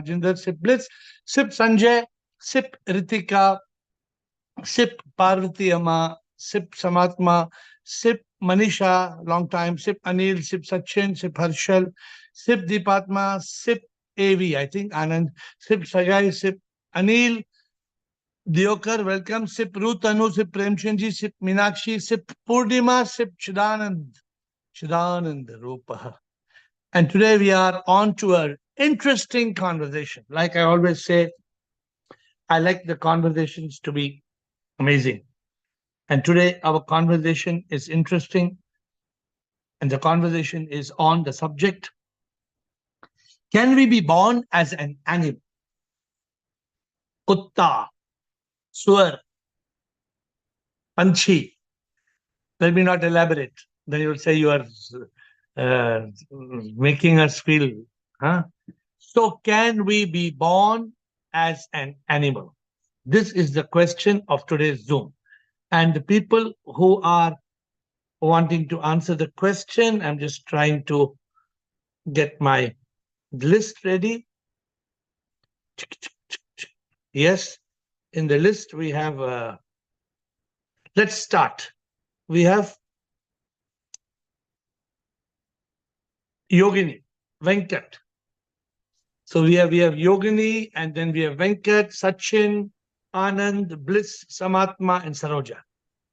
Rajinder, Sip Bliss, Sip Sanjay, Sip Ritika, Sip Parvati Amma, Sip Samatma, Sip Manisha, long time, Sip Anil, Sip Sachin, Sip Harshal, Sip Deepatma, Sip AV, I think, Anand, Sip Sagai, Sip Anil, Diokar, welcome, Sip Ruth Anu, Sip Premchandji, Sip Minakshi, Sip Purnima, Sip Chidanand, Chidanand Rupa. And today we are on to an interesting conversation. Like I always say, I like the conversations to be amazing. And today our conversation is interesting. And the conversation is on the subject, can we be born as an animal? Kutta, Swar, Panchi. Let me not elaborate. Then you will say you are making us feel. Huh? So can we be born as an animal? This is the question of today's Zoom. And the people who are wanting to answer the question, I'm just trying to get my list ready. Yes, in the list we have, let's start. We have Yogini, Venkat. So we have Yogini, and then we have Venkat, Sachin, Anand, Bliss, Samatma, and Saroja.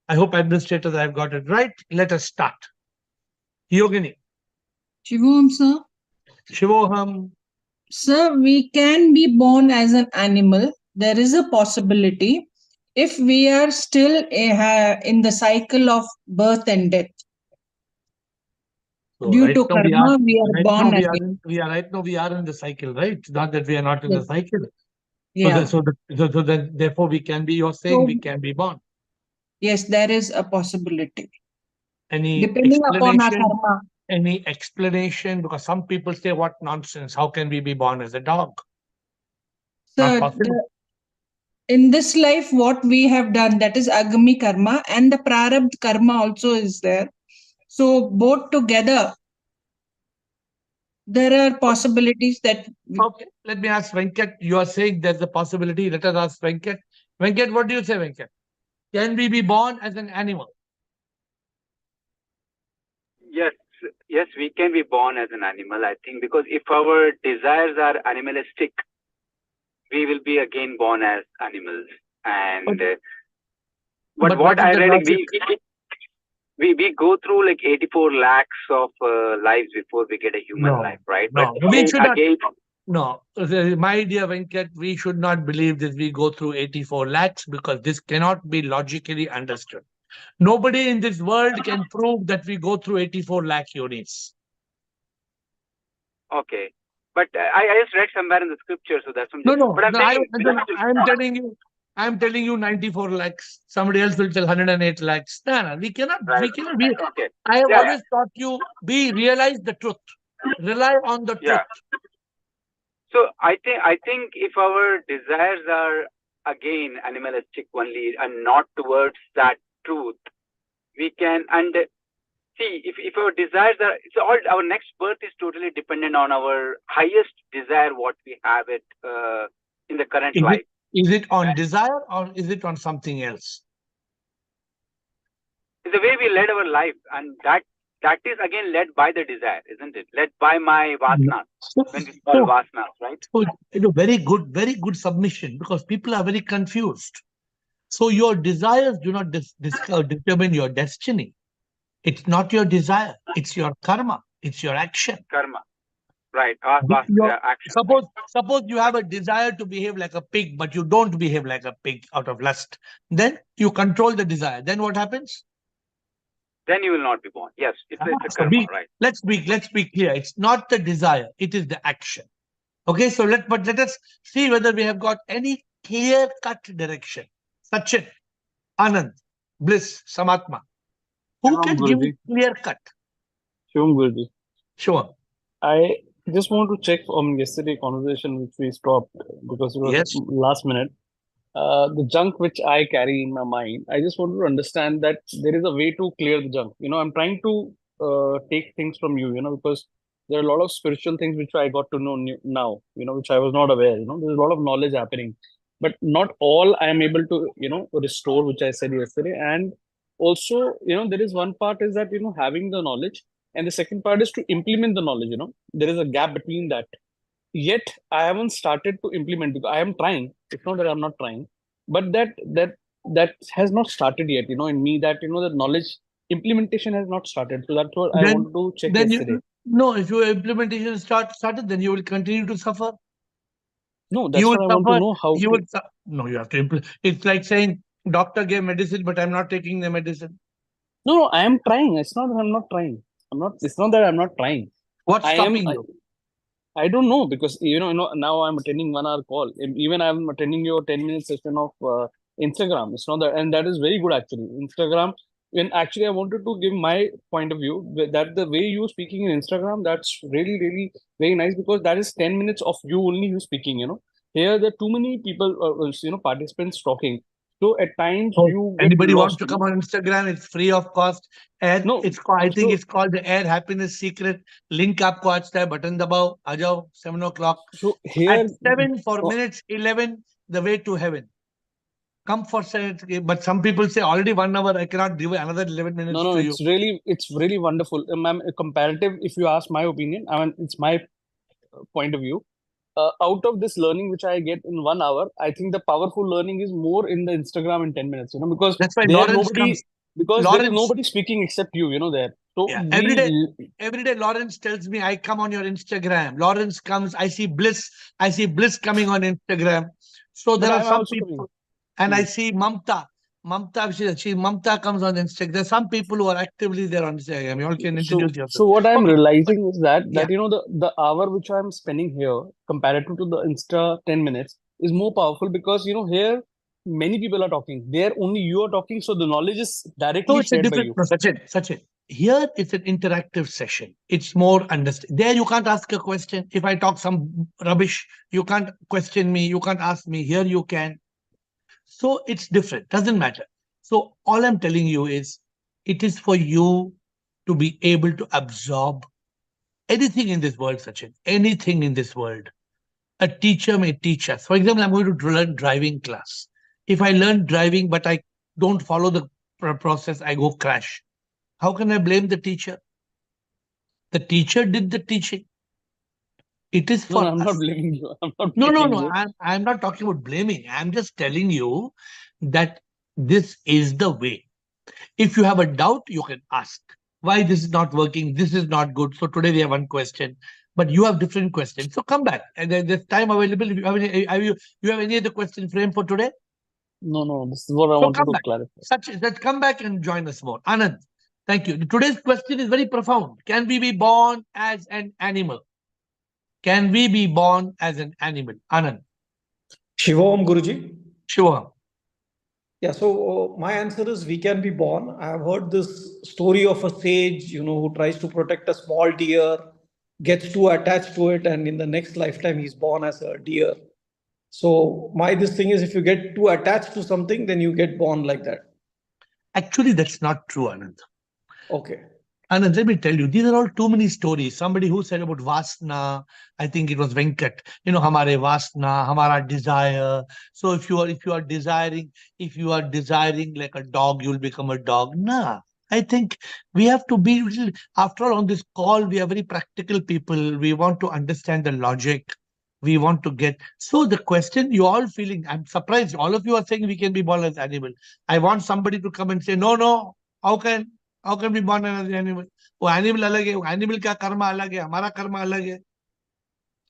I hope administrators I've got it right. Let us start. Yogini. Shivoham, sir. Shivoham. Sir, we can be born as an animal. There is a possibility if we are still in the cycle of birth and death. So Due right to now karma, we are born again. We are in the cycle, right? Not that we are not in the Yes. cycle. Yeah. So then therefore we can be, you're saying we can be born. Yes, there is a possibility. Any Depending upon our explanation? karma. Any explanation? Because some people say, what nonsense? How can we be born as a dog? Not Sir, possible. in this life, what we have done, that is agami karma, and the prarabdha karma also is there. So both together, there are possibilities that. Okay, let me ask Venkat. You are saying there's a possibility. Let us ask Venkat. Venkat, what do you say, Venkat? Can we be born as an animal? Yes, we can be born as an animal, I think, because if our desires are animalistic, we will be again born as animals. And but what I read, we go through like 84 lakhs of lives before we get a human life, right? No, but we should again, not. No, my dear Venkat, we should not believe that we go through 84 lakhs because this cannot be logically understood. Nobody in this world can prove that we go through 84 lakh units. Okay. But I just read somewhere in the scripture, so that's something. No. But I'm telling you 94 lakhs. Somebody else will tell 108 lakhs. No, we cannot. Right. We cannot be. Okay. I have always taught you, realize the truth. Rely on the truth. So I think if our desires are again animalistic only and not towards that truth, we can, and see, if our desires are, it's all, our next birth is totally dependent on our highest desire, what we have it in the current life. Is it on desire or is it on something else? It's the way we led our life, and that is again led by the desire, isn't it? Led by my vasanas. When we call vasanas, right? So, very good submission, because people are very confused. So your desires do not determine your destiny. It's not your desire. It's your karma. It's your action. Karma. Right. Action. Suppose you have a desire to behave like a pig, but you don't behave like a pig out of lust. Then you control the desire. Then what happens? Then you will not be born. Yes, it's a karma, right? Let's be clear. It's not the desire. It is the action. Okay, so let us see whether we have got any clear-cut direction. Sachin, Anand, Bliss, Samatma. Who can give clear-cut? Shivam Guruji. Sure. I just want to check on yesterday conversation which we stopped because it was last minute. The junk which I carry in my mind, I just want to understand that there is a way to clear the junk. I'm trying to take things from you, because There are a lot of spiritual things which I got to know now, which I was not aware. There's a lot of knowledge happening, but not all I am able to, restore, which I said yesterday. And also, there is one part is that, having the knowledge, and the second part is to implement the knowledge. There is a gap between that. Yet I haven't started to implement, because I am trying. It's not that I'm not trying, but that has not started yet, in me, that, the knowledge implementation has not started. So that's what I Then, wanted to check then yesterday. no, if your implementation started, then you will continue to suffer. No, that's You will what I want to suffer. know how You to. will no, you have to implement. It's like saying doctor gave medicine, but I'm not taking the medicine. No, I am trying. It's not that I'm not trying. It's not that I'm not trying. What's I am. stopping you? I don't know, because now I'm attending 1 hour call. Even I'm attending your 10-minute session of Instagram. It's not that, and that is very good actually. Instagram. When actually I wanted to give my point of view, that the way you speaking in Instagram, that's really really very nice, because that is 10 minutes of you only, you speaking. Here there are too many people, participants talking. So at times Oh, you get anybody wants lost. to come on Instagram? It's free of cost. And No, it's called, I think so it's called the AiR Happiness Secret. Link आपको आता है, button दबाओ, आ जाओ, 7 o'clock. so At here. 7 for minutes 11, the way to heaven. Come for 7, but some people say already 1 hour, I cannot give another 11 minutes No, to you. it's really wonderful. Comparative, if you ask my opinion, I mean, it's my point of view. Out of this learning which I get in 1 hour, I think the powerful learning is more in the Instagram in 10 minutes, because That's why there Lawrence nobody, comes. because there is Lawrence, nobody speaking except you, there. So yeah, every day Lawrence tells me, I come on your Instagram. Lawrence comes, I see Bliss coming on Instagram. So but there are I'm some also people, coming. and I see Mamta. Mamta comes on Instagram. There are some people who are actively there on Instagram. You all can introduce yourself. So what I'm Okay. realizing is that Yeah. the hour which I'm spending here comparative to the Insta 10 minutes is more powerful, because here many people are talking. There only you are talking, so the knowledge is So directly it's a shared by different, you. no, Sachin. Here it's an interactive session. It's more understand. There you can't ask a question. If I talk some rubbish, you can't question me. You can't ask me. Here you can. So it's different. Doesn't matter. So all I'm telling you is, it is for you to be able to absorb anything in this world, Sachin. Anything in this world. A teacher may teach us. For example, I'm going to learn driving class. If I learn driving, but I don't follow the process, I go crash. How can I blame the teacher? The teacher did the teaching. It is No, for I'm not us. blaming you. I'm not No, blaming no. you. I'm not talking about blaming. I'm just telling you that this is the way. If you have a doubt, you can ask. Why this is not working? This is not good. So today we have one question, but you have different questions. So come back, and then there's time available. If you have any, you have any other question frame for today? No. This is what I So wanted come to back. clarify. Let's come back and join us more. Anand, thank you. Today's question is very profound. Can we be born as an animal? Can we be born as an animal? Anand. Shivam Guruji. Shivam. Yeah, so my answer is we can be born. I have heard this story of a sage, who tries to protect a small deer, gets too attached to it, and in the next lifetime he's born as a deer. So my this thing is, if you get too attached to something, then you get born like that. Actually, that's not true, Anand. Okay. And let me tell you, these are all too many stories. Somebody who said about Vasna, I think it was Venkat, Hamare Vasna, Hamara desire. So if you are desiring like a dog, you'll become a dog. Nah. I think we have to be, after all, on this call, we are very practical people. We want to understand the logic. We want to get. So the question you all feeling, I'm surprised. All of you are saying we can be born as animal. I want somebody to come and say, no, how can? How can we born as an animal? वो animal अलग है, वो animal का कर्म अलग है, हमारा कर्म अलग है.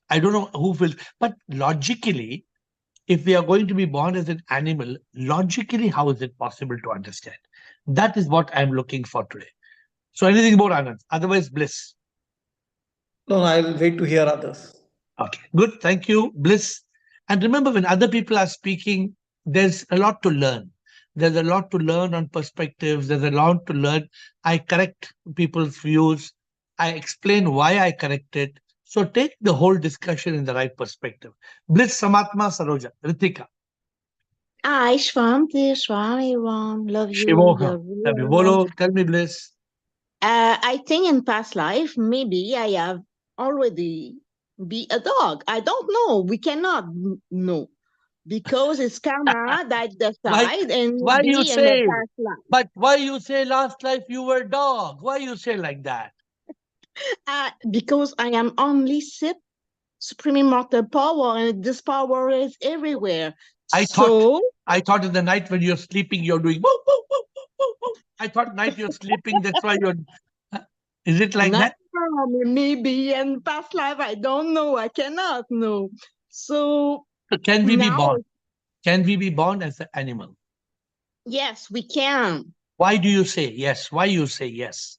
I don't know who feels, but logically, if we are going to be born as an animal, logically, how is it possible to understand? That is what I'm looking for today. So anything more, Anand? Otherwise, bliss. No, I'll wait to hear others. Okay, good. Thank you, bliss. And remember, when other people are speaking, there's a lot to learn. There's a lot to learn on perspectives. There's a lot to learn. I correct people's views. I explain why I correct it. So take the whole discussion in the right perspective. Bliss, Samatma, Saroja, Ritika. Hi, Shwam, everyone. Love you. Shivoham. You're Love you. real. Bolo, tell me, Bliss. I think in past life, maybe I have already be a dog. I don't know. We cannot know because it's karma that decide and Why you be in the say? past life. But why you say last life you were dog? Why you say like that? Because I am only supreme immortal power, and this power is everywhere. I So thought in the night when you're sleeping, you're doing woo, woo, woo, woo, woo, woo. I thought night you're sleeping, that's why you're. Is it like that? maybe in past life, I don't know. I cannot know. So So can we be now, born? Can we be born as an animal? yes, we can. Why do you say yes? Why you say yes?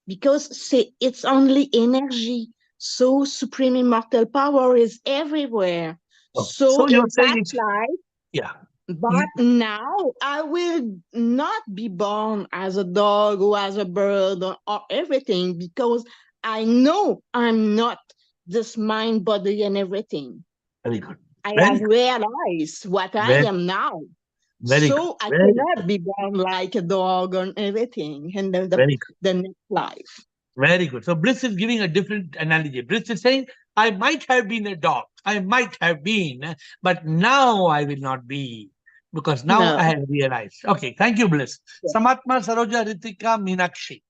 Because it's only energy. So supreme immortal power is everywhere. Oh, So so you're in saying past it's life, yeah. but now I will not be born as a dog or as a bird or everything because I know I'm not this mind, body, and everything. Very good. I Very have good. realized what I Very, am now. very good. So I Very, cannot be born like a dog or everything and then very good. the next life. Very good. So Bliss is giving a different analogy. Bliss is saying, I might have been a dog. I might have been, but now I will not be. Because now No. I have realized. Okay, thank you, Bliss. Yeah. Samatma, Saroja, Ritika, Meenakshi.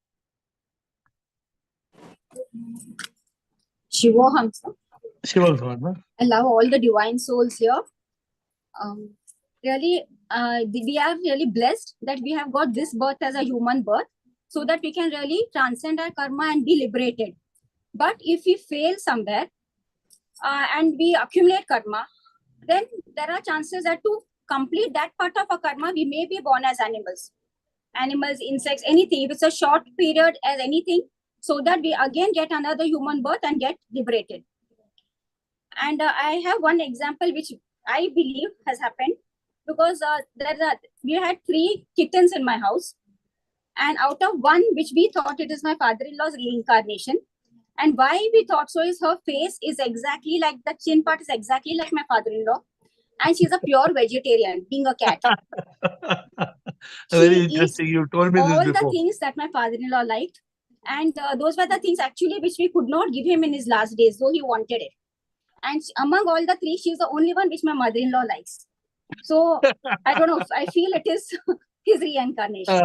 Shivoham, sir. Shiva, Samatma. I love all the divine souls here. Really, we are really blessed that we have got this birth as a human birth so that we can really transcend our karma and be liberated. But if we fail somewhere and we accumulate karma, then there are chances that to complete that part of our karma, we may be born as animals. Animals, insects, anything. If it's a short period as anything, so that we again get another human birth and get liberated. And I have one example which I believe has happened because we had 3 kittens in my house, and out of one which we thought it is my father-in-law's reincarnation. And why we thought so is her face is exactly like the chin part is exactly like my father-in-law, and she's a pure vegetarian, being a cat. Very She interesting. eats You told me this all before. the things that my father-in-law liked, and those were the things actually which we could not give him in his last days, though he wanted it. And among all the 3, she's the only one which my mother-in-law likes. So I don't know. I feel it is his reincarnation.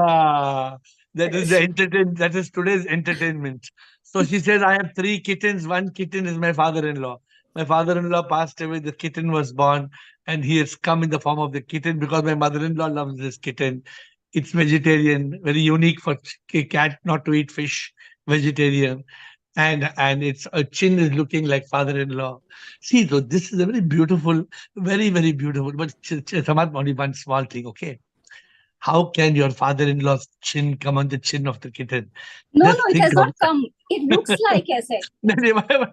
That is the that is today's entertainment. So she says, I have 3 kittens. One kitten is my father-in-law. My father-in-law passed away. The kitten was born, and he has come in the form of the kitten because my mother-in-law loves this kitten. It's vegetarian, very unique for a cat not to eat fish. Vegetarian, and its chin is looking like father-in-law. See, so this is a very beautiful, very very beautiful. But Samat, only one small thing, okay? How can your father-in-law's chin come on the chin of the kitten? No, Just no, it think has of not come. It looks like I said.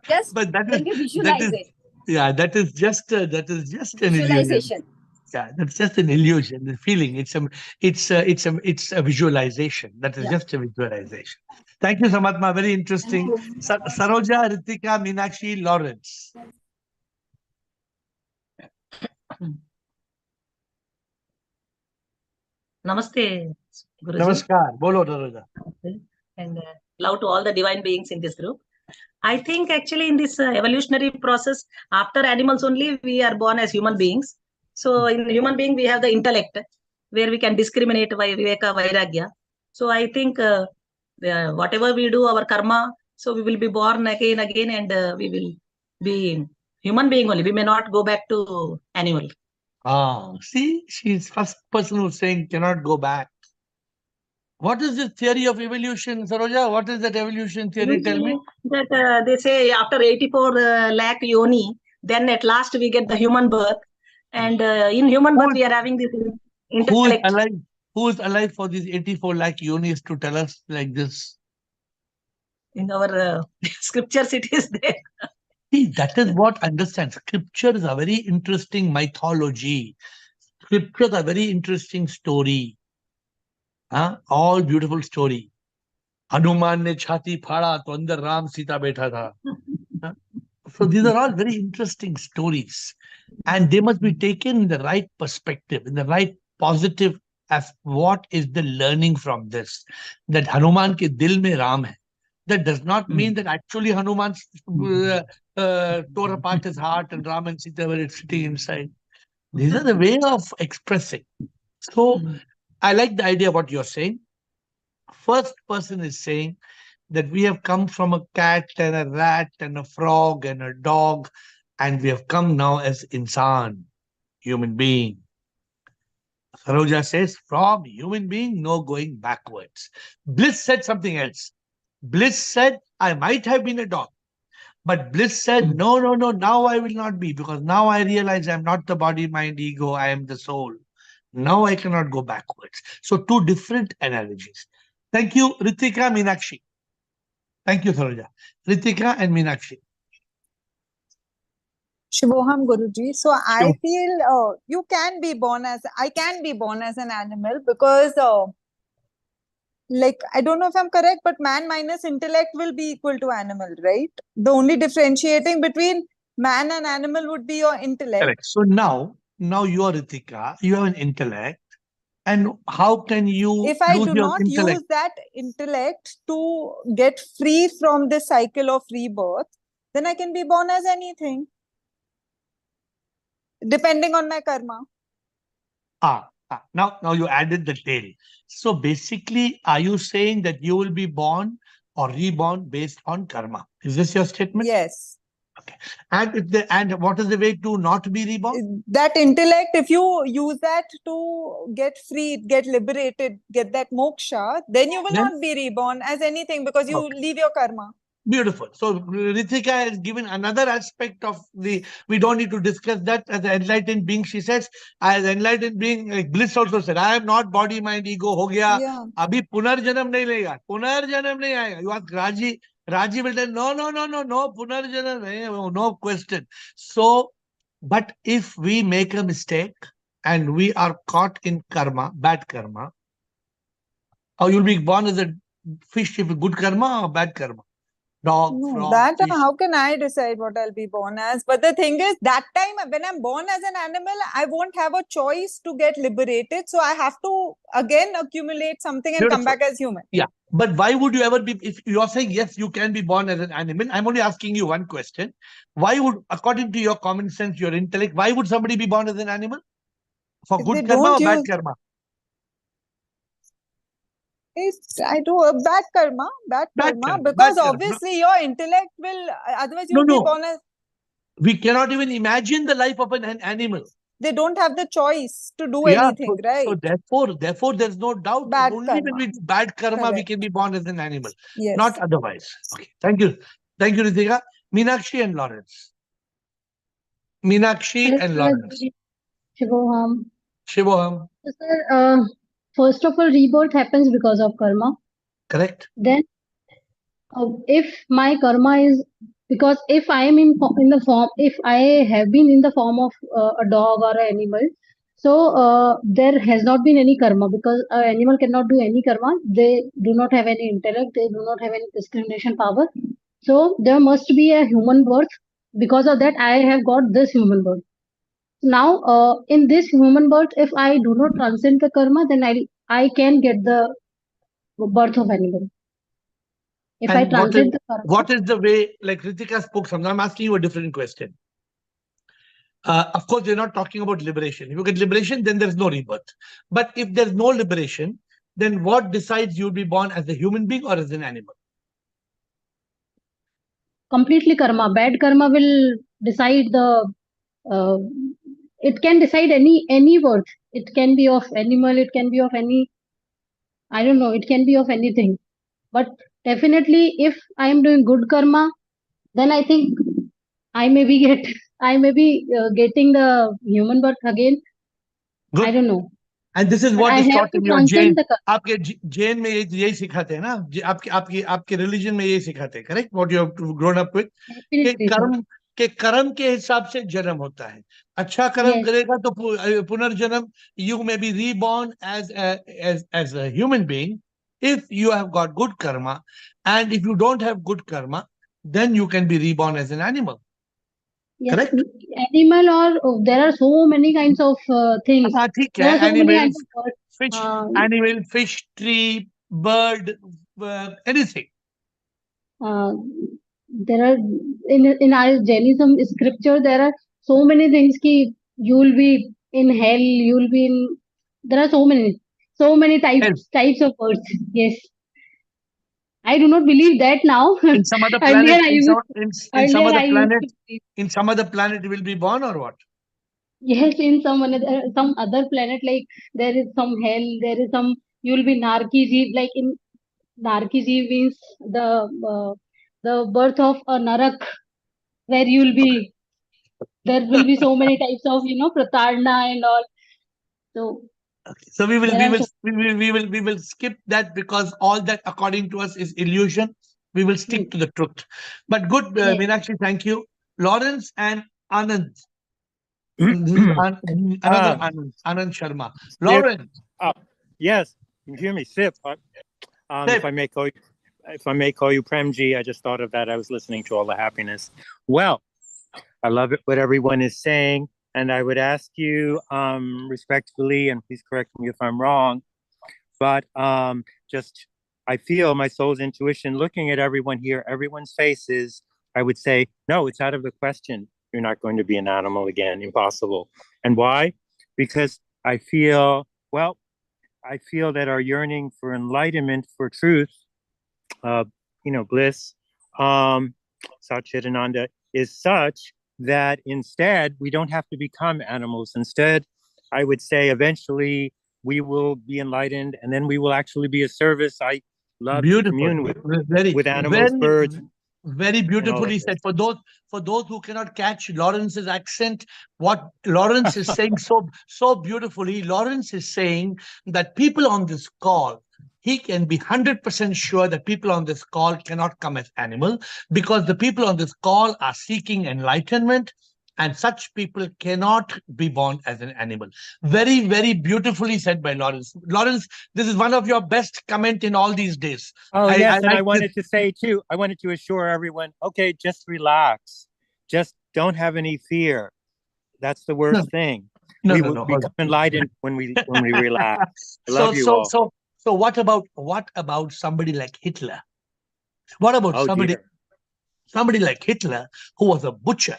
Just but that when we is visualize it. yeah, that is just an illusion. Visualization. Yeah, that's just an illusion. The feeling, it's a visualization. That is Yeah. just a visualization. Thank you, Samatma. Very interesting. Saroja, Ritika, Meenakshi, Lawrence. Namaste, Guruji. Namaskar. Bolo, Saroja. Okay. And love to all the divine beings in this group. I think actually in this evolutionary process, after animals only, we are born as human beings. So in human being, we have the intellect where we can discriminate by viveka, vairagya. So I think whatever we do, our karma, so we will be born again, and we will be human being only. We may not go back to animal. See, she's first person who's saying cannot go back. What is the theory of evolution, Saroja? What is that evolution theory? Tell me. That they say after 84 lakh yoni, then at last we get the human birth. And in human birth, we are having this intellect. Who is alive for these 84 lakh yonis to tell us like this? In our scriptures, it is there. See, that is what understand. Scripture is a very interesting mythology. Scriptures are very interesting story. All beautiful story. Hanuman ne chhati phada, to andar Ram Sita baitha tha. So these are all very interesting stories. And they must be taken in the right perspective, in the right positive, as what is the learning from this? That Hanuman ke dil mein Ram hai. That does not mean that actually Hanuman tore apart his heart and Ram and Sita were sitting inside. These are the way of expressing. So I like the idea of what you're saying. First person is saying that we have come from a cat and a rat and a frog and a dog, and we have come now as insan, human being. Saroja says, from human being, no going backwards. Bliss said something else. Bliss said, I might have been a dog. But Bliss said, no, no, no, now I will not be, because now I realize I'm not the body, mind, ego, I am the soul. Now I cannot go backwards. So two different analogies. Thank you, Ritika, Meenakshi. Thank you, Saroja. Ritika and Meenakshi. Shivoham Guruji. So I Sure. feel I can be born as an animal because like, I don't know if I'm correct, but man minus intellect will be equal to animal, right? The only differentiating between man and animal would be your intellect. Correct. So now you are Ritika, you have an intellect. And how can you If I lose do your not intellect? use that intellect to get free from this cycle of rebirth, then I can be born as anything, depending on my karma. Now you added the tail. So basically, are you saying that you will be born or reborn based on karma? Is this your statement? Yes. And what is the way to not be reborn? That intellect, if you use that to get free, get liberated, get that moksha, then you will Then- not be reborn as anything because you leave your karma. Beautiful. So Ritika has given another aspect of we don't need to discuss that. As an enlightened being, she says, as enlightened being, like Bliss also said, I am not body, mind, ego, ho gaya. Yeah. Abhi punarjanam nahi lega. Punarjanam nahi aayega. You ask Raji. Raji will tell, no, punarjanam nahi, no question. So, but if we make a mistake and we are caught in karma, bad karma, or you'll be born as a fish if good karma or bad karma. Dog, No, frog, that fish. how can I decide what I'll be born as? But the thing is, that time when I'm born as an animal, I won't have a choice to get liberated. So I have to again accumulate something and come Beautiful. back as human. Yeah. But why would you ever be, if you are saying, yes, you can be born as an animal, I'm only asking you one question. Why would, according to your common sense, your intellect, why would somebody be born as an animal? For If good they karma or don't bad use- karma? I do a bad karma, Bad karma, because bad karma. obviously your intellect will, otherwise No, you'll be no. born as, We cannot even imagine the life of an animal. they don't have the choice to do Yeah, anything, right? So therefore, there's no doubt. Bad Only when karma. we do bad karma, we Correct. can be born as an animal. Yes. Not otherwise. Okay. Thank you. Thank you, Ritika. Meenakshi and Lawrence. Meenakshi Hello, and sir. Lawrence. Shivoham. Shivoham. So, sir, first of all, rebirth happens because of karma. Correct. Then, if my karma is because if I am in the form, if I have been in the form of a dog or an animal, so there has not been any karma because an animal cannot do any karma. They do not have any intellect. They do not have any discrimination power. So there must be a human birth. Because of that, I have got this human birth. Now, in this human birth, if I do not transcend the karma, then I can get the birth of animal. If I And transcend the karma, what is the way, like Ritika spoke something, I'm asking you a different question. Of course, they're not talking about liberation. If you get liberation, then there's no rebirth. But if there's no liberation, then what decides you'll be born as a human being or as an animal? completely karma. Bad karma will decide the. It can decide any birth. It can be of animal. It can be of any. I don't know. It can be of anything. But definitely, if I am doing good karma, then I think I may be getting the human birth again. Good. I don't know. And this is But what I is have taught to in your Jain. transcend the karma. आपके जैन में यही सिखाते हैं ना, आपके religion में यही सिखाते हैं, correct? What you have grown up with के कर्म के हिसाब से जन्म होता है. अच्छा कर्म करेगा तो पुनर्जन्म, you may be reborn as a human being if you have got good karma, and if you don't have good karma, then you can be reborn as an animal. Yes, Correct? animal or there are so many kinds of things. ठीक There है. are so many Animal, kinds of birds. fish, animal, fish, tree, bird, anything. uh, there are in our Jainism scripture there are so many things ki you will be in hell, you will be in, there are so many Hell. types of words. Yes, I do not believe that now. In some other Earlier planet, I used in some earlier other I used planet, to believe. in some other planet, you will be born or what? Yes, in some other planet, like there is some hell, there is some, you will be Narki Jeev, like in Narki Jeev means the birth of a Narak, where you will be, there will be so many types of, pratarna and all. So So we will there we are will so, we will skip that, because all that according to us is illusion. We will stick hmm, to the truth. But good, yes. Meenakshi, thank you. Lawrence and Anand. And this is another Anand Sharma. Sip. Lawrence, Yes, you can hear me. Sip. Sip. If I may call you Premji, I just thought of that. I was listening to all the happiness. Well, I love it what everyone is saying, and I would ask you respectfully, and please correct me if I'm wrong, but just I feel my soul's intuition looking at everyone here, everyone's faces. I would say, no, it's out of the question. You're not going to be an animal again. Impossible. And why? Because I feel, well, I feel that our yearning for enlightenment, for truth, bliss, Satchitananda, is such that instead we don't have to become animals. Instead, I would say eventually we will be enlightened, and then we will actually be of service. I love to Beautiful. commune with Very, animals, birds, very and all beautifully of said. this. For those who cannot catch Lawrence's accent, what Lawrence is saying so beautifully, Lawrence is saying that people on this call, he can be 100% sure that people on this call cannot come as animal, because the people on this call are seeking enlightenment, and such people cannot be born as an animal. Very, very beautifully said by Lawrence. Lawrence, this is one of your best comment in all these days. Oh, yes. And I like wanted to say too, I wanted to assure everyone, okay, just relax. Just don't have any fear. That's the worst thing. We will become enlightened when we relax. I love you all. So what about somebody like Hitler? What about somebody like Hitler, who was a butcher?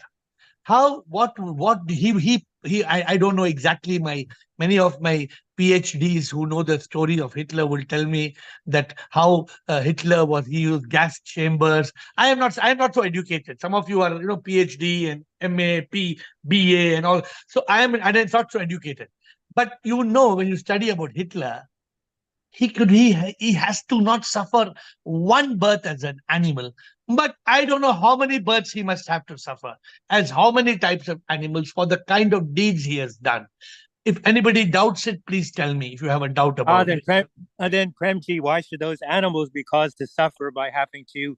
What I don't know exactly. Many of my PhDs who know the story of Hitler will tell me that how Hitler he used gas chambers. I am not so educated. Some of you are PhD and MA, BA and all. So I'm not so educated. But when you study about Hitler, he has to not suffer one birth as an animal, but I don't know how many births he must have to suffer as how many types of animals for the kind of deeds he has done. If anybody doubts it, please tell me if you have a doubt about it. Then Premji, why should those animals be caused to suffer by having to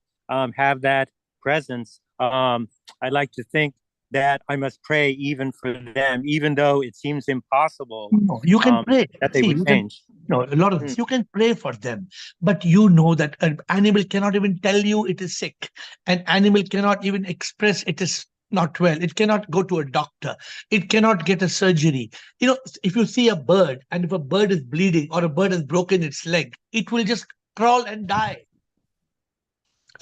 have that presence? I like to think that I must pray even for them, even though it seems impossible. No, you can pray. That they would change. No, a lot of this. You can pray for them, but you know that an animal cannot even tell you it is sick. An animal cannot even express it is not well. It cannot go to a doctor. It cannot get a surgery. If you see a bird, and if a bird is bleeding or a bird has broken its leg, it will just crawl and die.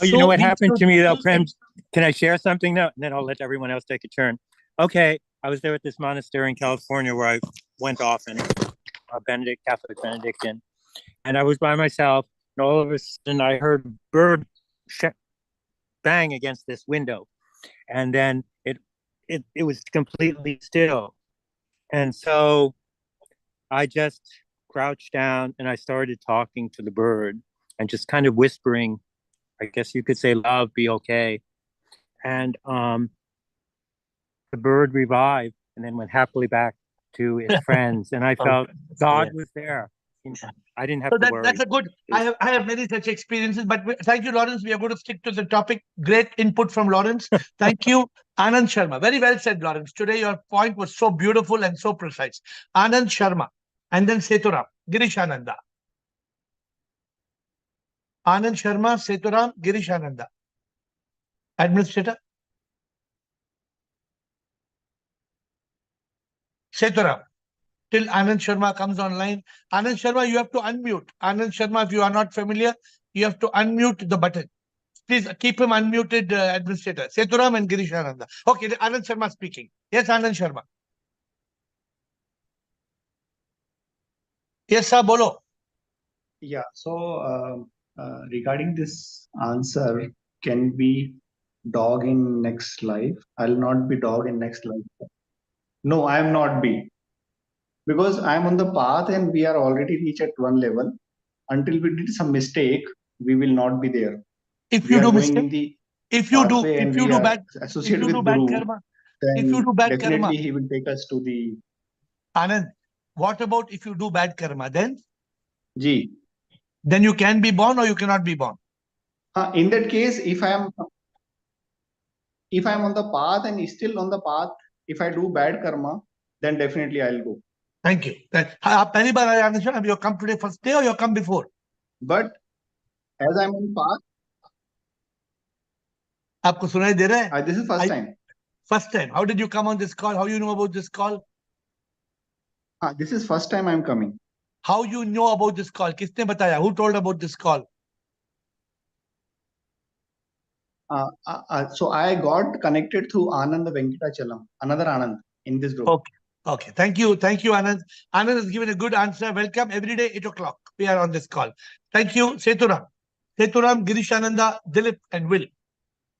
Oh, you know what happened to me though, Prem? Can I share something now? And then I'll let everyone else take a turn. Okay, I was there at this monastery in California where I went often, a Catholic Benedictine, and I was by myself, and all of a sudden I heard a bird bang against this window, and then it was completely still, and so I just crouched down and I started talking to the bird and just kind of whispering, I guess you could say, love, be okay. And the bird revived and then went happily back to its friends. And I felt God was there. I didn't have to worry. That's a good. I have many such experiences. But thank you, Lawrence. We are going to stick to the topic. Great input from Lawrence. Thank you, Anand Sharma. Very well said, Lawrence. Today your point was so beautiful and so precise. Anand Sharma, and then Seturam, Girish Ananda. Anand Sharma, Seturam, Girish Ananda. Administrator. Seturam. Till Anand Sharma comes online. Anand Sharma, you have to unmute. Anand Sharma, if you are not familiar, you have to unmute the button. Please keep him unmuted, administrator. Sethuram and Girish Ananda. Okay, Anand Sharma speaking. Yes, Anand Sharma. Yes, sir, bolo. Yeah, so regarding this answer, can be dog in next life? I'll not be dog in next life. No, I am not be. Because I am on the path and we are already reached at one level. Until we did some mistake, we will not be there. If We you are do going mistake, in the if you do, pathway and if you we do are bad, if associated you with do bad Guru, karma, if you then do bad definitely karma, he will take us to the Anand, what about if you do bad karma? Then G. you can be born or you cannot be born. In that case, if I am on the path and still on the path, if I do bad karma, then definitely I'll go. Thank you. आप पहली बार आए आनंद sir, you come today first day or you come before? But as I'm on path, आपको सुनाई दे रहा है? this is first time. First time. How did you come on this call? How you know about this call? This is first time I'm coming. How you know about this call? किसने बताया? Who told about this call? So I got connected through Anand Venkatachalam, another Anand in this group. Okay. Okay. Thank you. Thank you, Anand. Anand has given a good answer. Welcome every day, 8 o'clock. We are on this call. Thank you, Sethuram. Sethuram, Girish Ananda, Dilip, and Will.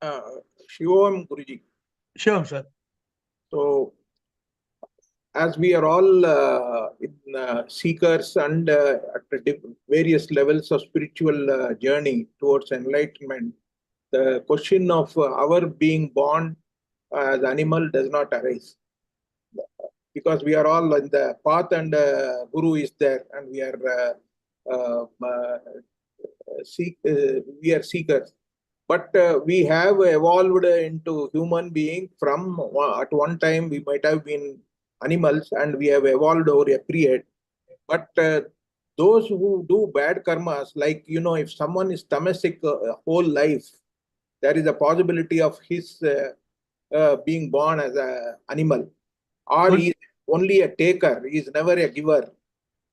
Shivam Guruji. Sure, sir. So, as we are all seekers and at various levels of spiritual journey towards enlightenment, the question of our being born as animal does not arise. Because we are all in the path and Guru is there and we are seekers. But we have evolved into human being from at one time we might have been animals and we have evolved over a period. But those who do bad karmas, like, if someone is tamasic whole life, there is a possibility of his being born as an animal. Or he is only a taker, he is never a giver.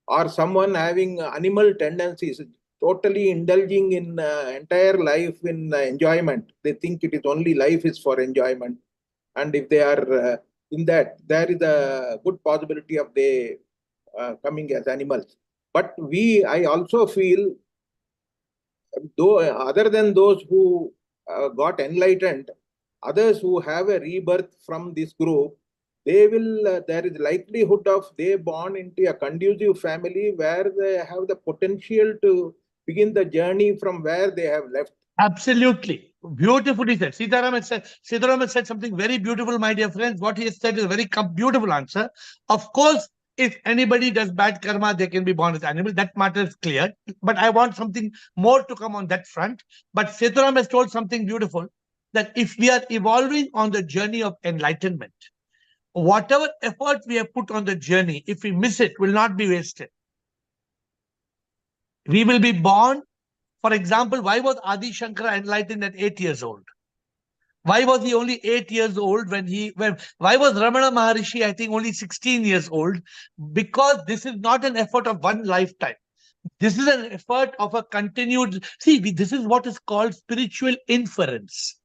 Or someone having animal tendencies, totally indulging in entire life in enjoyment. They think it is only life is for enjoyment. And if they are in that, there is a good possibility of they coming as animals. But I also feel, though other than those who got enlightened, others who have a rebirth from this group, they will, there is likelihood of they born into a conducive family where they have the potential to begin the journey from where they have left. Absolutely. Beautifully said. Sitaram has said something very beautiful, my dear friends. What he has said is a very beautiful answer. Of course, if anybody does bad karma, they can be born as animals. That matter is clear. But I want something more to come on that front. But Sitaram has told something beautiful, that if we are evolving on the journey of enlightenment, whatever effort we have put on the journey, if we miss it, will not be wasted. We will be born. For example, why was Adi Shankara enlightened at 8 years old? Why was he only 8 years old why was Ramana Maharishi, I think, only 16 years old? Because this is not an effort of one lifetime. This is an effort of a continued, this is what is called spiritual inference.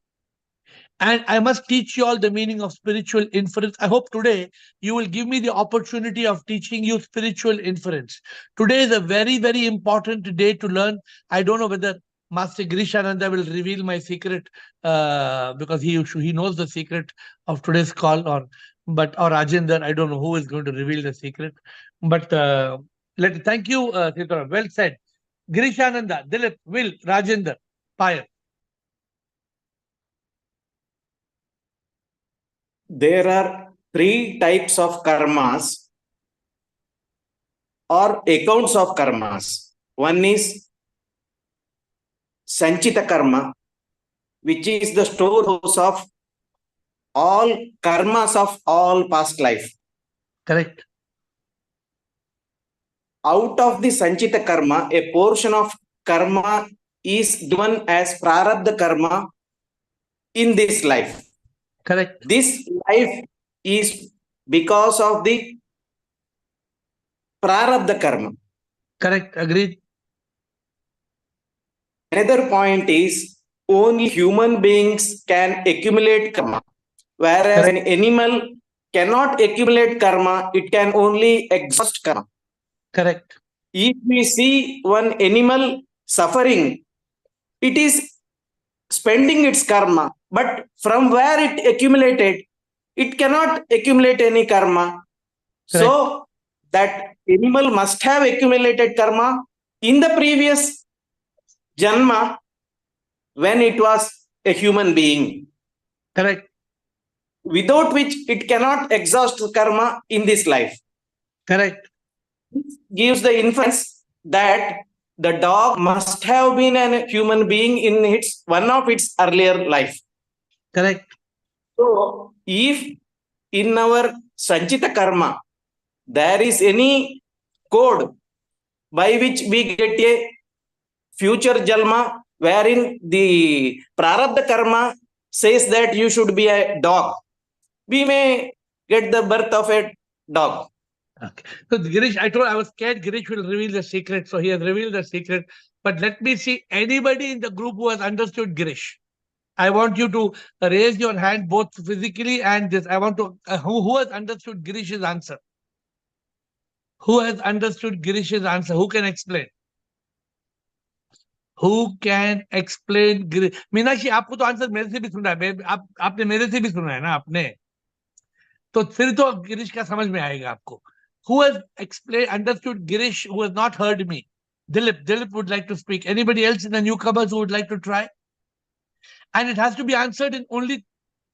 And I must teach you all the meaning of spiritual inference. I hope today you will give me the opportunity of teaching you spiritual inference. Today is a very, very important day to learn. I don't know whether Master Girishananda will reveal my secret because he knows the secret of today's call, or Rajendra. I don't know who is going to reveal the secret. But thank you, Sitaram. Well said. Girishananda, Dilip, Will, Rajendra, Payal. There are 3 types of karmas or accounts of karmas. One is Sanchita karma, which is the storehouse of all karmas of all past life. Correct. Out of the Sanchita karma, a portion of karma is given as prarabdha karma in this life. Correct. This life is because of the prarabdha karma. Correct. Agreed. Another point is only human beings can accumulate karma, whereas an animal cannot accumulate karma, it can only exhaust karma. Correct. If we see one animal suffering, it is spending its karma, but from where it accumulated, it cannot accumulate any karma. So that animal must have accumulated karma in the previous janma when it was a human being. Correct. Without which it cannot exhaust karma in this life. Correct. This gives the inference that the dog must have been a human being in its one of its earlier life. Correct. So if in our Sanchita karma there is any code by which we get a future jalma wherein the prarabdha karma says that you should be a dog, we may get the birth of a dog. Okay. So Girish, I was scared Girish will reveal the secret. So he has revealed the secret. But let me see anybody in the group who has understood Girish. I want you to raise your hand both physically and this. I want to, who has understood Girish's answer? Who has understood Girish's answer? Who can explain? Who can explain Girish? Meenakshi, आपको तो answer मेरे से भी सुना है, आपने मेरे से भी सुना है ना आपने, तो फिर तो गिरीश का समझ में आएगा आपको. Who has explained, understood Girish, who has not heard me? Dilip would like to speak. Anybody else in the newcomers who would like to try? And it has to be answered in only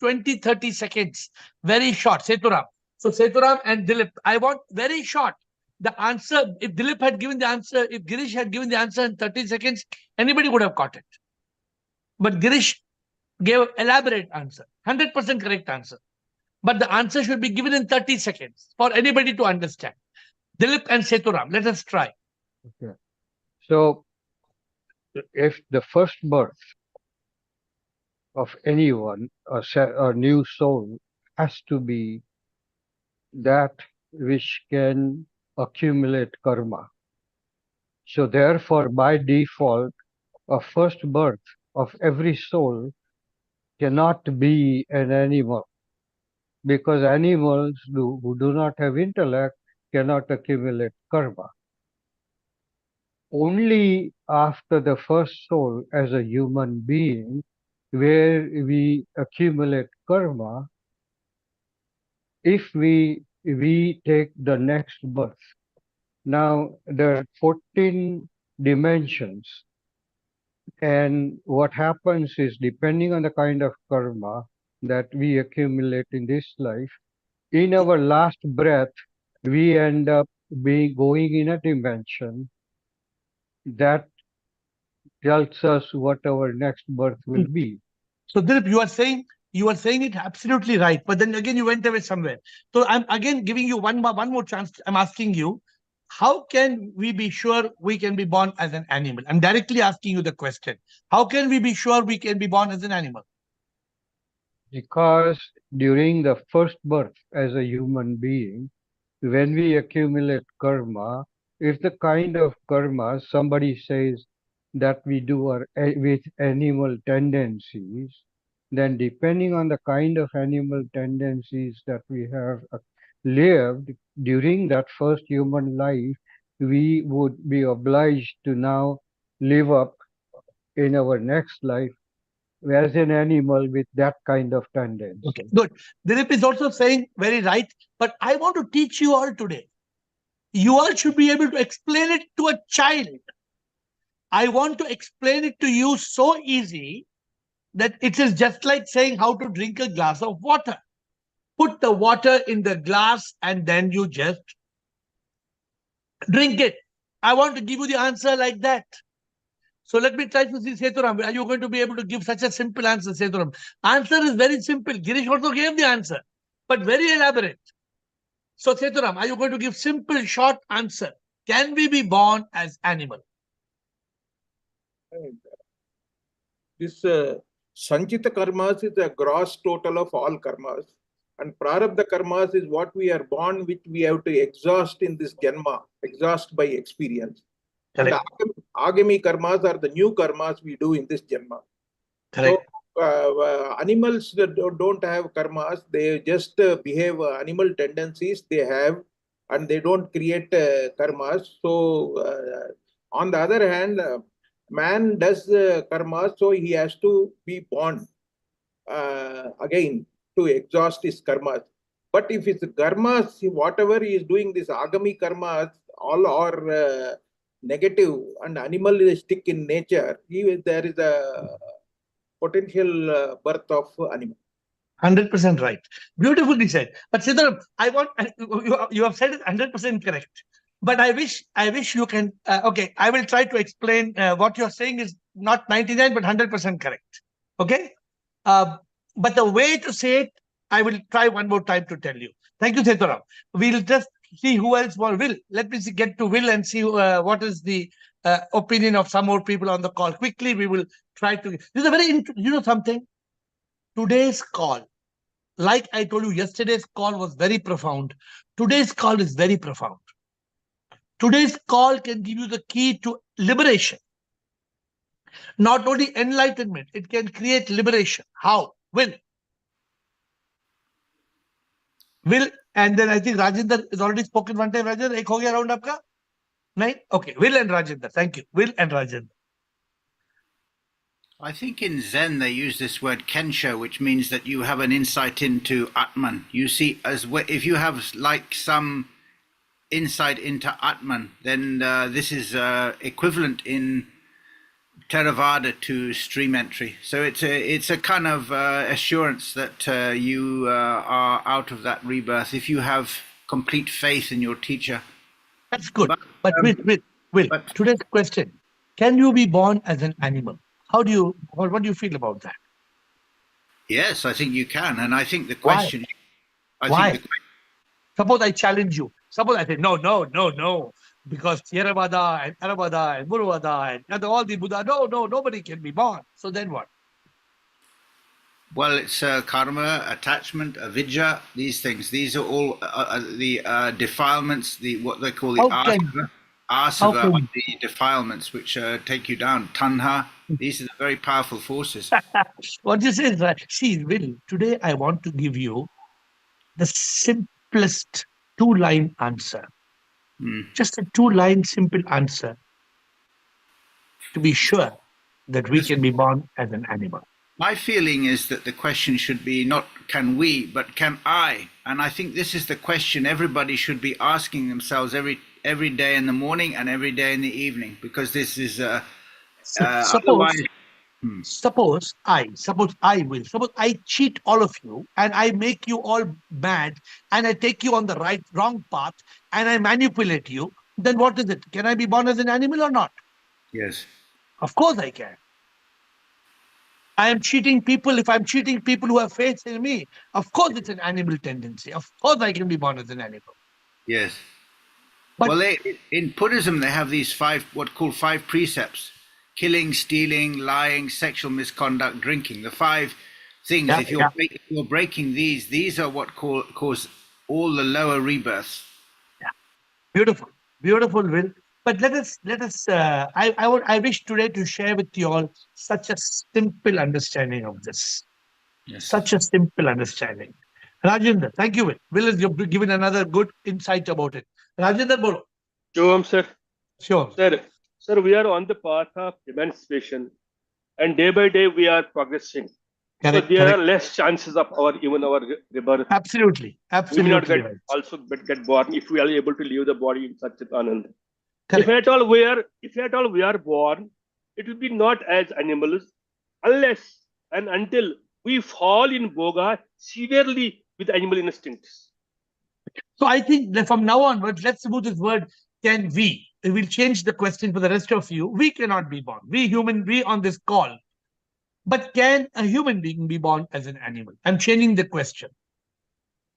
20-30 seconds. Very short. Seturam. So Seturam and Dilip, I want very short. The answer, if Dilip had given the answer, if Girish had given the answer in 30 seconds, anybody would have caught it. But Girish gave elaborate answer, 100% correct answer. But the answer should be given in 30 seconds for anybody to understand. Dilip and Seturam, let us try. Okay. So, if the first birth of anyone, a new soul, has to be that which can accumulate karma. So therefore, by default, a first birth of every soul cannot be an animal, because animals who do not have intellect cannot accumulate karma. Only after the first soul as a human being, where we accumulate karma, if we take the next birth. Now, there are 14 dimensions, and what happens is, depending on the kind of karma that we accumulate in this life, in our last breath, we end up going in a dimension that tells us what our next birth will be. So Dilip, you are saying it absolutely right, but then again you went away somewhere. So I'm again giving you one more chance. I'm asking you, how can we be sure we can be born as an animal? I'm directly asking you the question. How can we be sure we can be born as an animal? Because during the first birth as a human being, when we accumulate karma, if the kind of karma somebody says that we do are with animal tendencies, then depending on the kind of animal tendencies that we have lived during that first human life, we would be obliged to now live up in our next life as an animal with that kind of tendency. Okay, good. Dilip is also saying very right, but I want to teach you all today. You all should be able to explain it to a child. I want to explain it to you so easy that it is just like saying how to drink a glass of water. Put the water in the glass and then you just drink it. I want to give you the answer like that. So let me try to see, Seturam, are you going to be able to give such a simple answer, Seturam? Answer is very simple. Girish also gave the answer, but very elaborate. So Seturam, are you going to give simple, short answer? Can we be born as animal? This Sanchita karmas is the gross total of all karmas. And prarabdha karmas is what we are born with, we have to exhaust in this janma, exhaust by experience. And the agami karmas are the new karmas we do in this janma. Correct. So animals that don't have karmas, they just behave animal tendencies they have, and they don't create karmas. So on the other hand, man does karma, so he has to be born again to exhaust his karmas. But if his karmas, whatever he is doing, this agami karmas, all are negative and animalistic in nature, there is a potential birth of animal. 100% right. Beautifully said. But Siddharam, I want you have said it 100% correct. But I wish you can. Okay, I will try to explain what you're saying is not 99 but 100% correct. Okay, but the way to say it, I will try one more time to tell you. Thank you, Siddharam. We'll just see who else will. Let me get to Will and see what is the opinion of some more people on the call. Quickly, we will try to. This is a very something. Today's call, like I told you, yesterday's call was very profound. Today's call is very profound. Today's call can give you the key to liberation. Not only enlightenment, it can create liberation. How? Will, and then I think Rajinder has already spoken one time. Rajinder, ek ho gaya round aapka? Nahin? Okay, Will and Rajinder. Thank you. Will and Rajinder. I think in Zen they use this word kensho, which means that you have an insight into Atman. You see, if you have like some insight into Atman, then this is equivalent in Theravada to stream entry. So it's a kind of assurance that you are out of that rebirth if you have complete faith in your teacher. That's good. But Will, today's question: can you be born as an animal? What do you feel about that? Yes, I think you can. And I think the question... Why? Suppose I challenge you. Suppose I say, no. Because Theravada and Theravada and Muruvada and all the Buddha, nobody can be born. So then what? Well, it's karma, attachment, avidya, these things. These are all the defilements, what they call the asava, are the defilements which take you down. Tanha, these are the very powerful forces. What you say is right. See, Will, today I want to give you the simplest two-line answer. Just a two-line simple answer to be sure that we can be born as an animal. My feeling is that the question should be not can we, but can I? And I think this is the question everybody should be asking themselves every day in the morning and every day in the evening, because this is Suppose I cheat all of you and I make you all mad and I take you on the wrong path and I manipulate you, then what is it? Can I be born as an animal or not? Yes. Of course I can. I am cheating people. If I'm cheating people who have faith in me, of course it's an animal tendency. Of course I can be born as an animal. Yes. Well, in Buddhism, they have these five precepts: killing, stealing, lying, sexual misconduct, drinking. The 5 things. If you're breaking these are what cause all the lower rebirths. Yeah. Beautiful, Will. But let us. I wish today to share with you all such a simple understanding of this. Yes. Such a simple understanding. Rajinder, thank you, Will. Will has given another good insight about it. Rajinder, bolo. Sure, sir. Sure. Sir, we are on the path of emancipation, and day by day we are progressing. Correct, so there are less chances of our rebirth. Absolutely. We may not get born if we are able to leave the body in Satchitananda. If at all we are born, it will be not as animals, unless and until we fall in boga severely with animal instincts. So I think that from now onwards, let's remove this word can we. We'll change the question for the rest of you. We cannot be born. We on this call. But can a human being be born as an animal? I'm changing the question.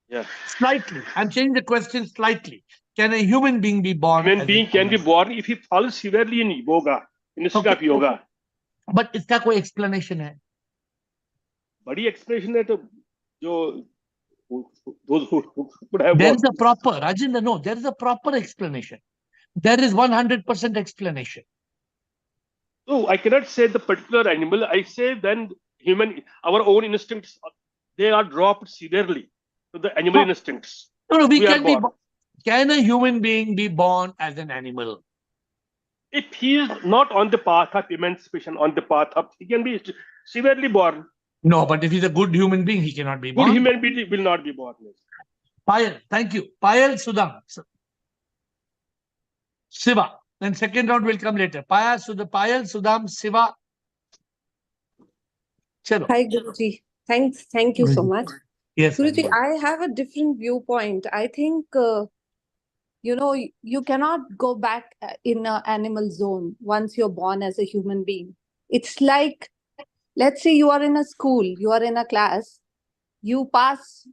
Yeah. Slightly. I'm changing the question slightly. Can a human being be born? Human being can be born if he falls severely in yoga, instead of yoga. But इसका कोई explanation है? बड़ी explanation है तो जो those who could have. There is a proper Rajinder. No, there is a proper explanation. There is 100% explanation. No, I cannot say the particular animal. I say then our own instincts, they are dropped severely to the animal instincts. No, we can be. Can a human being be born as an animal? If he is not on the path of emancipation, he can be severely born. No, but if he's a good human being, he cannot be born. Good human being will not be born. Payal, thank you. Payal, Sudham. Siva. Then second round will come later. Payal, Sudham, Siva. Chalo. Hi, Guruji. Thank you so much. Yes. Guruji, I have a different viewpoint. I think, you cannot go back in an animal zone once you're born as a human being. It's like, let's say you are in a school, you are in a class, you pass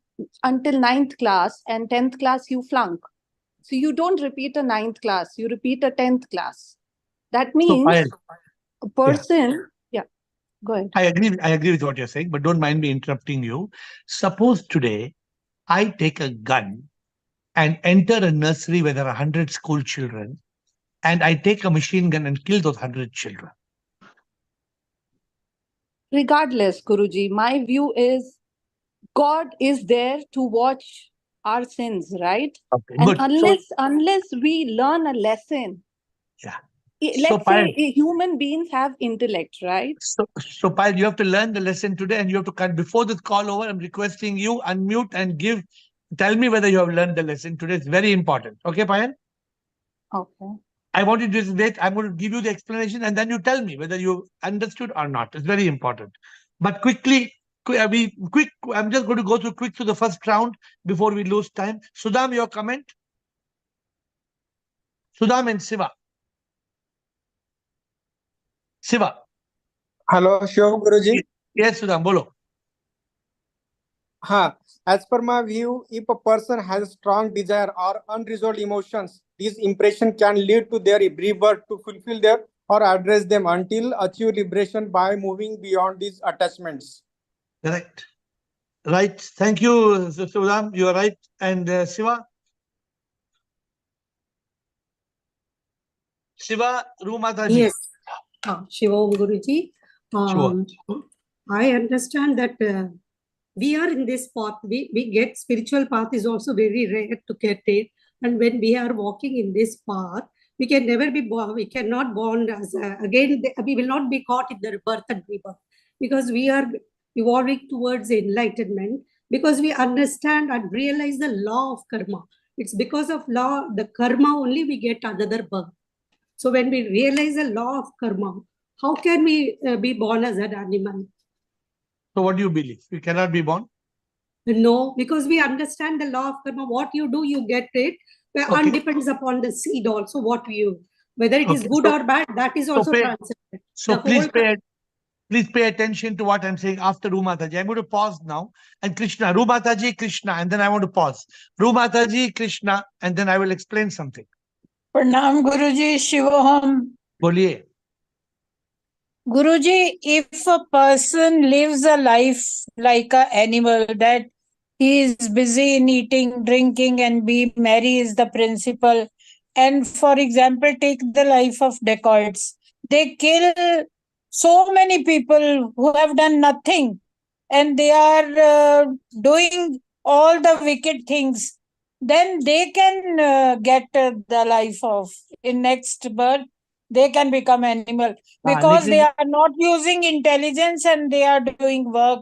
until 9th class and 10th class you flunk. So you don't repeat a 9th class, you repeat a 10th class. That means a person... Go ahead. I agree with what you're saying, but don't mind me interrupting you. Suppose today I take a gun and enter a nursery where there are 100 school children, and I take a machine gun and kill those 100 children. Regardless, Guruji, my view is God is there to watch our sins, right? Okay, and good. Unless we learn a lesson, let's say human beings have intellect, right? So Payal, you have to learn the lesson today, and you have to cut before this call over. I'm requesting you unmute and tell me whether you have learned the lesson today. It's very important. Okay, Payal? Okay. I want you to wait. I'm going to give you the explanation, and then you tell me whether you understood or not. It's very important. But quickly, I'm just going to go through the first round before we lose time. Sudham, your comment? Sudham and Siva. Siva. Hello, Shiv Guruji. Yes, Sudham, bolo. As per my view, if a person has strong desire or unresolved emotions, this impression can lead to their rebirth to fulfill them or address them until achieve liberation by moving beyond these attachments. Correct. Right. Thank you, Sudham. You are right. And Siva? Shiva, Rumataji. Yes. Shiva Guruji. I understand that we are in this path. We get spiritual path is also very rare to get it. And when we are walking in this path, we can never be born. We cannot born as we will not be caught in the birth and rebirth, because we are evolving towards enlightenment, because we understand and realize the law of karma. It's because of the karma only we get another birth. So when we realize the law of karma, how can we be born as an animal? So what do you believe? We cannot be born? No, because we understand the law of karma. What you do, you get it. And depends upon the seed also, whether it is good or bad, that is also transcendent. So please pay attention to what I'm saying after Rumataji. I'm going to pause now. And Krishna, Rumataji, Krishna, and then I want to pause. Rumataji, Krishna, and then I will explain something. Pranam Guruji, Shivoham. Boliye. Guruji, if a person lives a life like an animal, that he is busy in eating, drinking, and be merry is the principle. And for example, take the life of dacoits. They kill so many people who have done nothing, and they are doing all the wicked things. Then they can get the life of in next birth. They can become animal because they are not using intelligence and they are doing work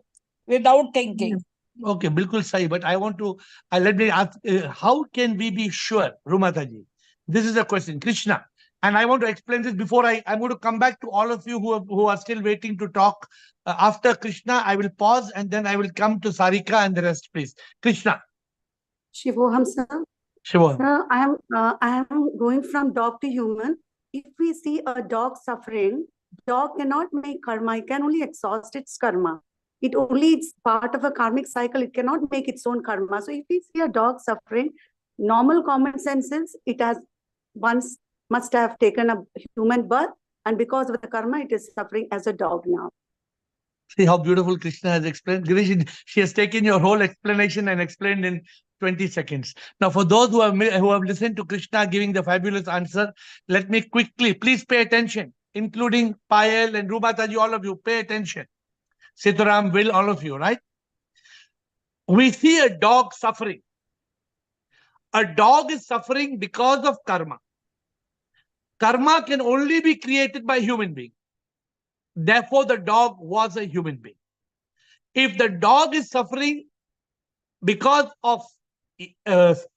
without thinking. Okay, bilkul sahi. But I want to let me ask: how can we be sure, Rumataji? This is a question, Krishna, and I want to explain this before I'm going to come back to all of you who are still waiting to talk. After Krishna, I will pause and then I will come to Sarika and the rest, please. Krishna. Shivoham, sir. Shivoham. Sir, I am going from dog to human. If we see a dog suffering, dog cannot make karma. It can only exhaust its karma. It's part of a karmic cycle. It cannot make its own karma. So if we see a dog suffering, normal common sense is it has once must have taken a human birth, and because of the karma, it is suffering as a dog now. See how beautiful Krishna has explained. Girish, she has taken your whole explanation and explained in 20 seconds. Now, for those who have listened to Krishna giving the fabulous answer, let me quickly, please pay attention. including Payal and Rubataji, all of you, pay attention. Sitaram, Will, all of you, right? We see a dog suffering. A dog is suffering because of karma. Karma can only be created by human being. Therefore, the dog was a human being. If the dog is suffering because of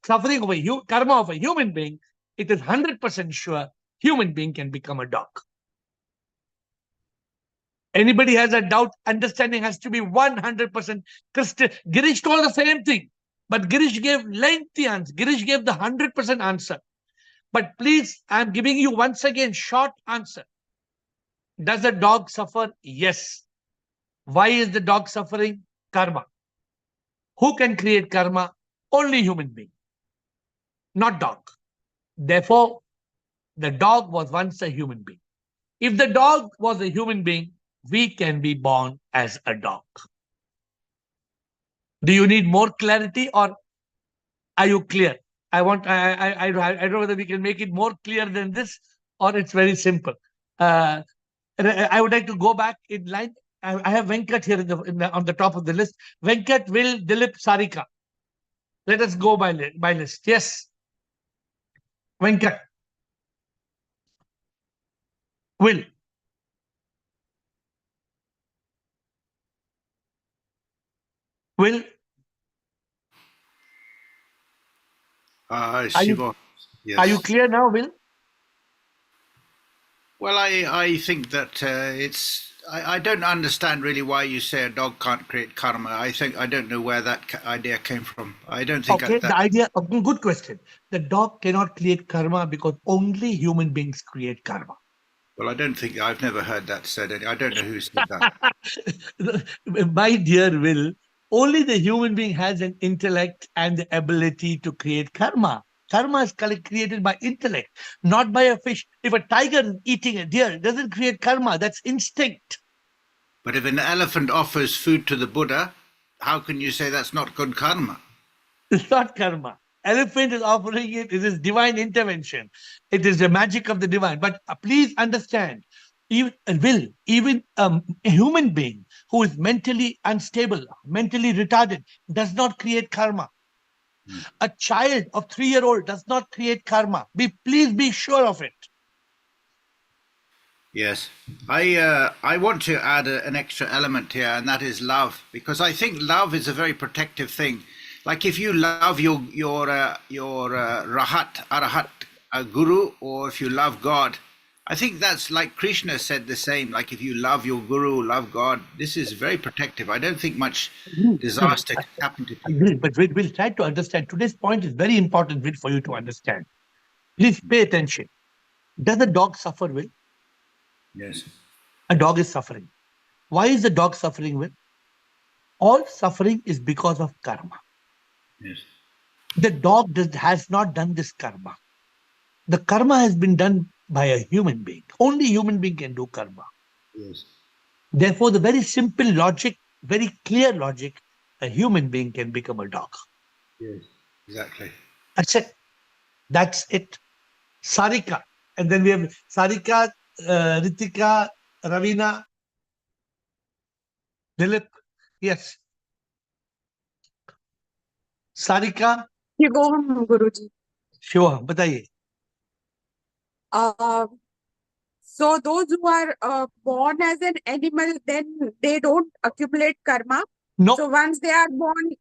suffering of karma of a human being, it is 100% sure human being can become a dog. Anybody has a doubt, understanding has to be 100% crystal. Girish told the same thing, but Girish gave lengthy answer. Girish gave the 100% answer. But please, I'm giving you once again short answer. Does a dog suffer? Yes. Why is the dog suffering? Karma. Who can create karma? Only human being, not dog. Therefore, the dog was once a human being. If the dog was a human being, we can be born as a dog. Do you need more clarity, or are you clear? I don't know whether we can make it more clear than this, or it's very simple. I would like to go back in line. I have Venkat here on the top of the list. Venkat, Will, Dilip, Sarika. Let us go by list. Yes. Venkat. Will. Will. Shiva. Yes. Are you clear now, Will? Well, I think that I don't understand really why you say a dog can't create karma. I don't know where that idea came from. I don't think. Okay, the idea. Good question. The dog cannot create karma because only human beings create karma. Well, I don't think I've never heard that said. I don't know who said that. My dear Will, only the human being has an intellect and the ability to create karma. Karma is created by intellect, not by a fish. If a tiger eating a deer doesn't create karma, that's instinct. But if an elephant offers food to the Buddha, how can you say that's not good karma? It's not karma. Elephant is offering it. It is divine intervention. It is the magic of the divine. But please understand, even a human being who is mentally unstable, mentally retarded, does not create karma. A child of 3-year-old does not create karma. Please be sure of it. Yes, I want to add an extra element here, and that is love, because I think love is a very protective thing. Like if you love your arahat guru, or if you love God, I think that's like Krishna said the same. Like if you love your guru, love God, this is very protective. I don't think much disaster can happen to people. Agreed, but we'll try to understand. Today's point is very important for you to understand. Please pay attention. Does a dog suffer, Will? Yes. A dog is suffering. Why is the dog suffering, Will? All suffering is because of karma. Yes. The dog has not done this karma. The karma has been done by a human being. Only human being can do karma. Yes. Therefore, the very simple logic, very clear logic, a human being can become a dog. Yes, exactly. That's it. That's it. Sarika. And then we have Sarika, Ritika, Ravina, Dilip. Yes. Sarika. Shivoham, Guruji. Shivoham, bataiye. So those who are born as an animal, then they don't accumulate karma. No. So once they are born,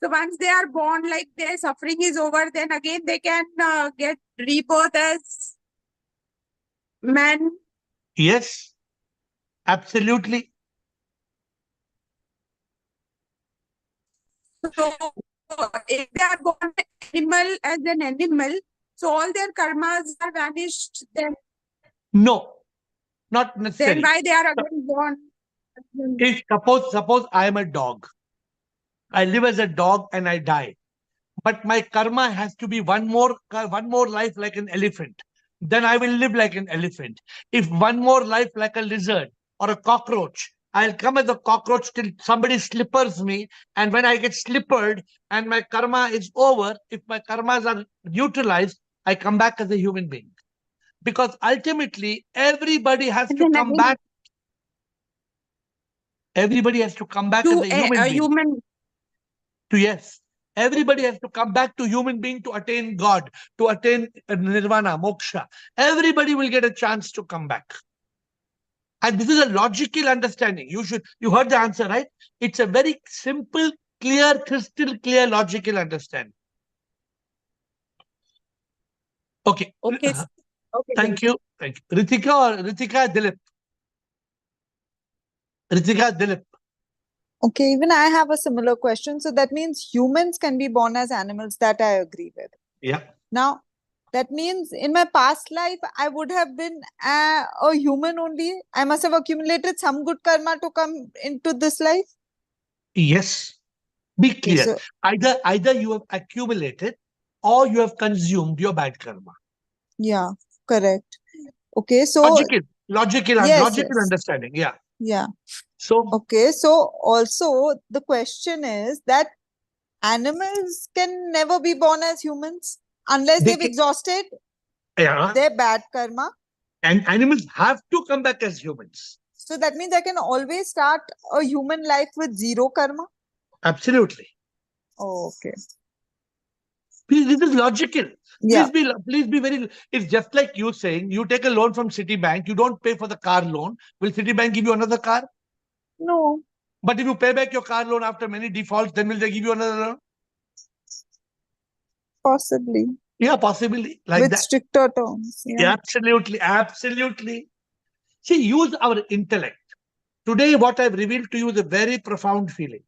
So once they are born, like their suffering is over, then again they can get rebirth as man. Yes, absolutely. So if they are born animal as an animal, so all their karmas are vanished. Then no, not necessarily. Then why they are again born? If suppose I am a dog. I live as a dog and I die. But my karma has to be one more life like an elephant. Then I will live like an elephant. If one more life like a lizard or a cockroach, I'll come as a cockroach till somebody slippers me. And when I get slippered and my karma is over, if my karmas are neutralized, I come back as a human being. Because ultimately, everybody has And to then come again, back. Everybody has to come back as a human being. human. Yes. Everybody has to come back to human being to attain God, to attain nirvana, moksha. Everybody will get a chance to come back. And this is a logical understanding. You heard the answer, right? It's a very simple, clear, crystal clear, logical understanding. Okay. Okay. Okay. Thank you. Thank you. Ritika, Dilip. Ritika, Dilip. Okay, even I have a similar question. So that means humans can be born as animals. That I agree with. Yeah. Now, that means in my past life, I would have been a human only. I must have accumulated some good karma to come into this life. Yes. Be clear. so- Either you have accumulated or you have consumed your bad karma. Yeah, correct. Okay, so Logical yes. understanding. Yeah. Yeah. So okay, so also the question is that animals can never be born as humans unless they've exhausted their bad karma. And animals have to come back as humans. So that means I can always start a human life with zero karma. Absolutely. Oh, okay. Please, this is logical. Yeah. Please be very. It's just like you saying you take a loan from Citibank, you don't pay for the car loan. Will Citibank give you another car? No. But if you pay back your car loan after many defaults, then will they give you another loan? Possibly. Yeah, possibly. Like with that. stricter terms. Yeah. Absolutely. Absolutely. See, use our intellect. Today, what I've revealed to you is a very profound feeling.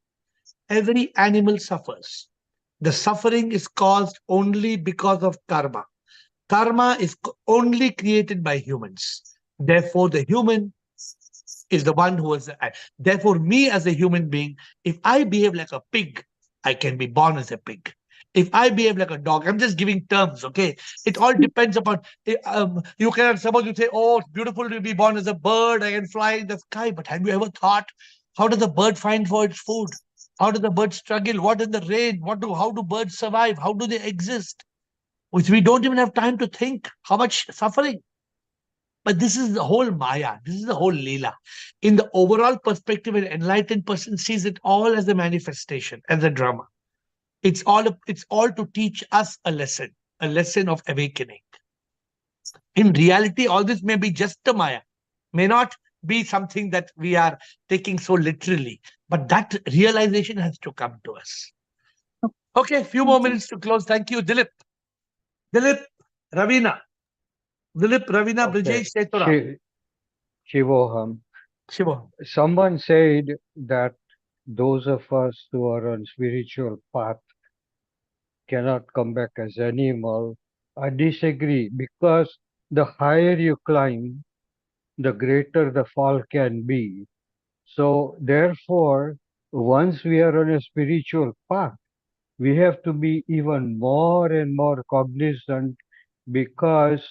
Every animal suffers. The suffering is caused only because of karma. Karma is only created by humans. Therefore, the human is the one who is. Therefore, me as a human being, if I behave like a pig, I can be born as a pig. If I behave like a dog, I'm just giving terms, okay? It all depends upon, you cannot, suppose you say, oh, it's beautiful to be born as a bird, I can fly in the sky. But have you ever thought, how does the bird find for its food? How does the bird struggle? What in the rain? How do birds survive? How do they exist? Which we don't even have time to think. How much suffering. But this is the whole Maya. This is the whole Leela. In the overall perspective, an enlightened person sees it all as a manifestation, as a drama. It's all to teach us a lesson of awakening. In reality, all this may be just a Maya, may not be something that we are taking so literally, but that realization has to come to us. Okay, few more minutes to close. Thank you, Dilip. Ravina. Brijesh, Setura. Shivoham. Someone said that those of us who are on spiritual path cannot come back as animal. I disagree, because the higher you climb, the greater the fall can be. So therefore, once we are on a spiritual path, we have to be even more and more cognizant, because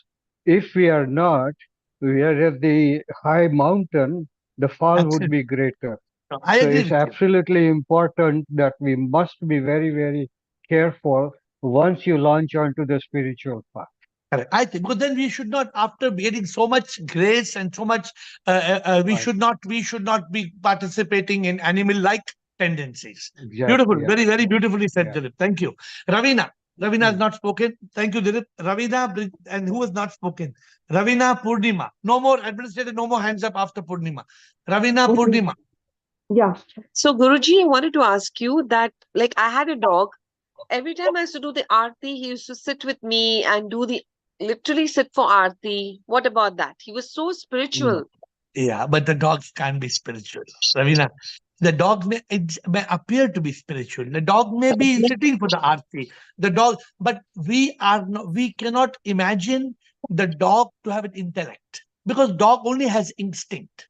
if we are not, we are at the high mountain, the fall would be greater. I so agree it's with you. absolutely important that we must be very, very careful once you launch onto the spiritual path. Correct. I think, because then we should not, after getting so much grace and so much, we should not be participating in animal-like tendencies. Exactly, Beautiful, yeah. very, very beautifully said, Yeah. Dilip. Thank you. Ravina has not spoken. Thank you, Dilip. Ravina, and who has not spoken? Ravina, Purnima. No more administrator, no more hands up after Purnima. Ravina, Purnima. Yeah. So, Guruji, I wanted to ask you that, like, I had a dog. Every time I used to do the aarti, he used to sit with me and literally sit for aarti. What about that? He was so spiritual. Yeah, but the dogs can't be spiritual. Ravina, the dog may appear to be spiritual. The dog may be sitting for the aarti. The dog, but we cannot imagine the dog to have an intellect, because dog only has instinct.